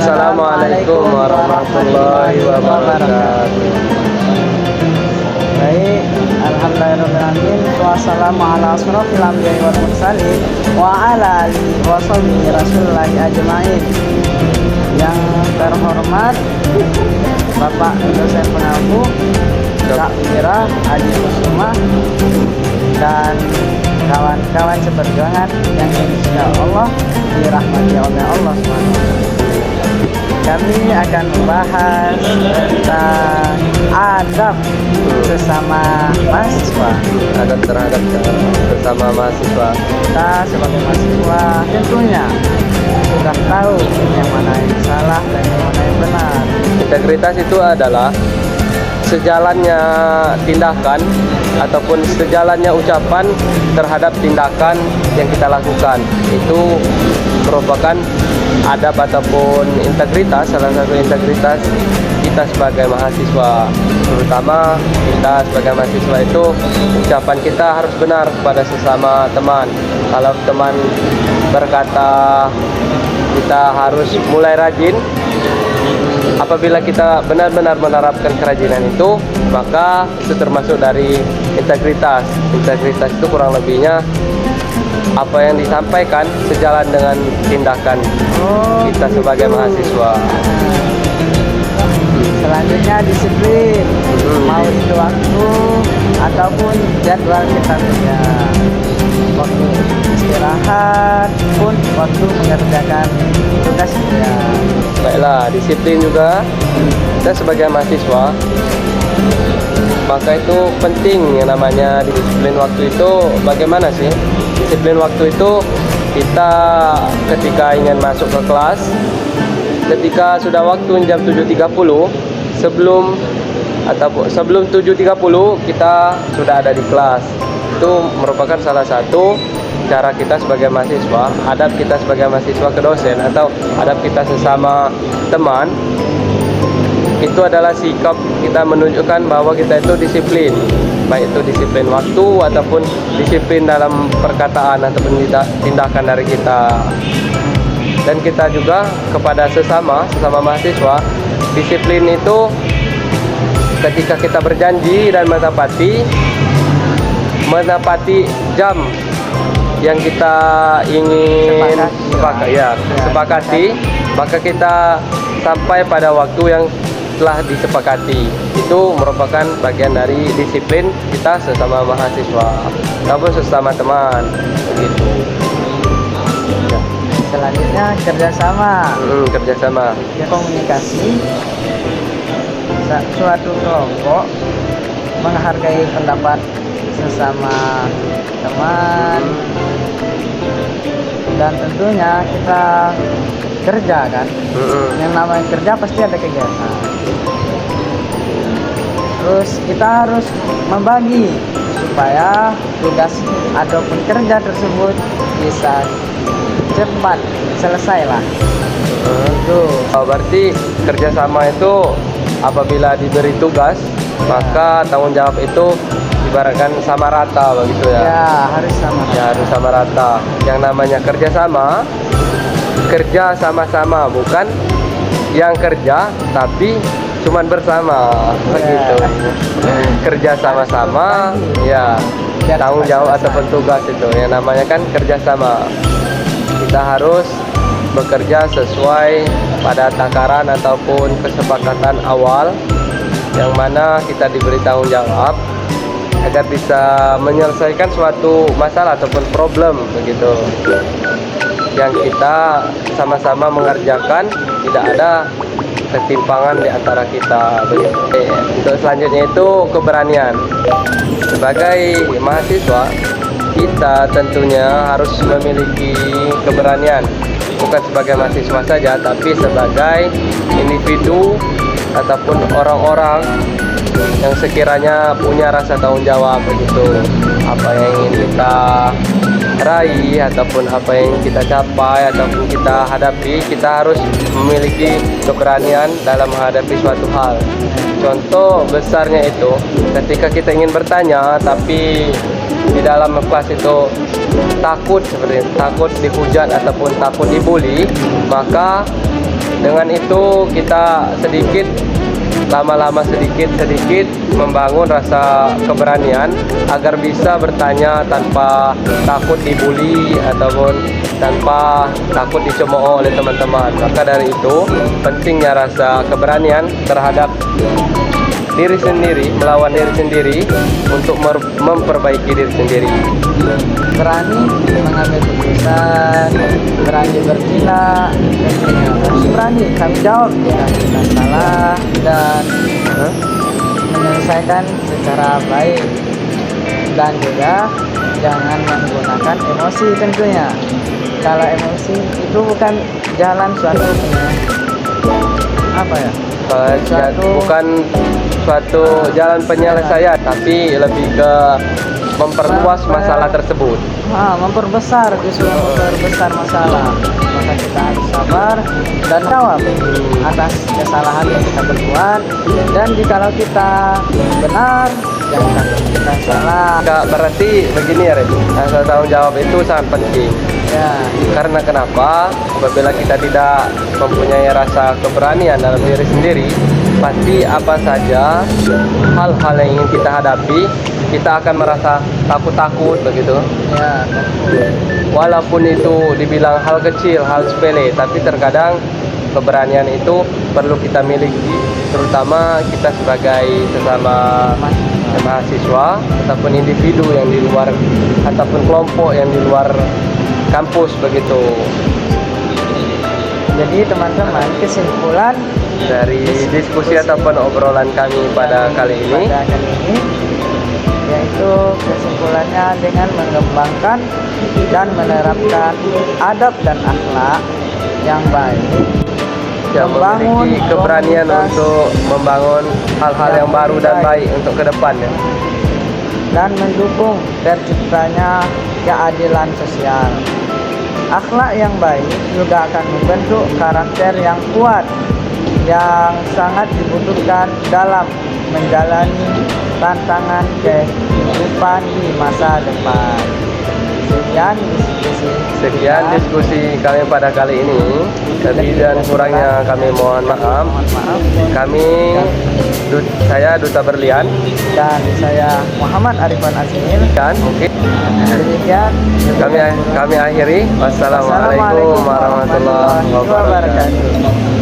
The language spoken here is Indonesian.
Assalamualaikum warahmatullahi wabarakatuh. Baik, alhamdulillahirrahmanirrahim. Wassalamu ala asrofil anbiya'i wal mursalin wa ala alihi wa sahbihi rasulillahi ajma'in. Yang terhormat Bapak dosen pengaku Kak Mira Adi Kusuma dan kawan-kawan seperjuangan yang insya Allah dirahmati oleh Allah SWT. Kami akan membahas tentang adab sesama mahasiswa. Adab terhadap sesama mahasiswa. Kita sebagai mahasiswa tentunya sudah tahu yang mana yang salah dan yang mana yang benar. Integritas itu adalah sejalannya tindakan ataupun sejalannya ucapan terhadap tindakan yang kita lakukan. Itu merupakan adab ataupun integritas, salah satu integritas kita sebagai mahasiswa. Terutama kita sebagai mahasiswa itu ucapan kita harus benar kepada sesama teman. Kalau teman berkata kita harus mulai rajin, apabila kita benar-benar menerapkan kerajinan itu, maka itu termasuk dari integritas. Integritas itu kurang lebihnya apa yang disampaikan sejalan dengan tindakan kita sebagai mahasiswa. Selanjutnya disiplin, mau itu waktu ataupun jadwal kita kerja, waktu istirahat pun waktu mengerjakan tugas kerja. Baiklah, disiplin juga kita sebagai mahasiswa, maka itu penting yang namanya disiplin waktu itu. Bagaimana sih disiplin waktu itu? Kita ketika ingin masuk ke kelas, ketika sudah waktu jam 7.30, sebelum 7.30 kita sudah ada di kelas. Itu merupakan salah satu cara kita sebagai mahasiswa, adab kita sebagai mahasiswa ke dosen atau adab kita sesama teman. Itu adalah sikap kita menunjukkan bahwa kita itu disiplin, baik itu disiplin waktu ataupun disiplin dalam perkataan ataupun tindakan dari kita. Dan kita juga kepada sesama mahasiswa, disiplin itu ketika kita berjanji dan menepati jam yang kita ingin sepakati, maka kita sampai pada waktu yang telah disepakati. Itu merupakan bagian dari disiplin kita sesama mahasiswa ataupun sesama teman, begitu. Selanjutnya kerjasama. Kerjasama. Komunikasi suatu kelompok, menghargai pendapat sesama teman, dan tentunya kita kerja kan. Yang namanya kerja pasti ada kegiatan. Terus kita harus membagi supaya tugas ataupun kerja tersebut bisa cepat selesai lah. Berarti kerjasama itu apabila diberi tugas, maka tanggung jawab itu ibaratkan sama rata begitu ya. Ya, harus sama rata. Ya, harus sama rata. Yang namanya kerjasama, kerja sama-sama, bukan yang kerja tapi cuman bersama begitu. Kerja sama-sama, ya tanggung jawab ataupun tugas itu yang namanya kan kerjasama. Kita harus bekerja sesuai pada takaran ataupun kesepakatan awal, yang mana kita diberi tanggung jawab agar bisa menyelesaikan suatu masalah ataupun problem begitu, yang kita sama-sama mengerjakan, tidak ada ketimpangan di antara kita begitu. Untuk selanjutnya itu keberanian. Sebagai mahasiswa, kita tentunya harus memiliki keberanian, bukan sebagai mahasiswa saja, tapi sebagai individu ataupun orang-orang yang sekiranya punya rasa tanggung jawab begitu. Apa yang ingin kita raih ataupun apa yang kita capai ataupun kita hadapi, kita harus memiliki keberanian dalam menghadapi suatu hal. Contoh besarnya itu ketika kita ingin bertanya tapi di dalam kelas itu takut, seperti takut dihujat ataupun takut dibully, maka Dengan itu kita sedikit lama-lama sedikit membangun rasa keberanian agar bisa bertanya tanpa takut dibully ataupun tanpa takut dicemooh oleh teman-teman. Maka dari itu pentingnya rasa keberanian terhadap diri sendiri, melawan diri sendiri untuk memperbaiki diri sendiri. Berani mengambil keputusan, berani bertindak, harus berani tanggung jawab jika kita salah dan menyelesaikan secara baik, dan juga jangan menggunakan emosi tentunya. Kalau emosi itu bukan jalan suatu apa ya? Bukan suatu jalan penyelesaian, tapi lebih ke memperluas masalah tersebut. Memperbesar, justru memperbesar masalah. Maka kita harus sabar dan jawab atas kesalahan yang kita berbuat, dan jikalau kita benar, jangan takut kita salah. Berarti begini ya, Ren, rasa tanggung jawab itu sangat penting. Ya, Karena kenapa? Apabila kita tidak mempunyai rasa keberanian dalam diri sendiri, pasti apa saja hal-hal yang ingin kita hadapi, kita akan merasa takut-takut begitu. ya, Walaupun itu dibilang hal kecil, hal sepele, tapi terkadang keberanian itu perlu kita miliki, terutama kita sebagai sesama mahasiswa ataupun individu yang di luar, ataupun kelompok yang di luar kampus begitu. Jadi teman-teman, kesimpulan Dari diskusi ataupun obrolan kami pada kali ini, yaitu kesimpulannya dengan mengembangkan dan menerapkan adab dan akhlak yang baik, yang memiliki keberanian komunitas untuk membangun hal-hal yang baru dan baik untuk ke depannya, dan mendukung terciptanya keadilan sosial. Akhlak yang baik juga akan membentuk karakter yang kuat yang sangat dibutuhkan dalam menjalani tantangan kehidupan di masa depan. Sekian diskusi kami pada kali ini. Lebih dan kurangnya kami mohon maaf. Saya Duta Berlian dan saya Muhammad Arifan Azmil. dan mungkin Demikian kami akhiri. Wassalamualaikum warahmatullahi wabarakatuh.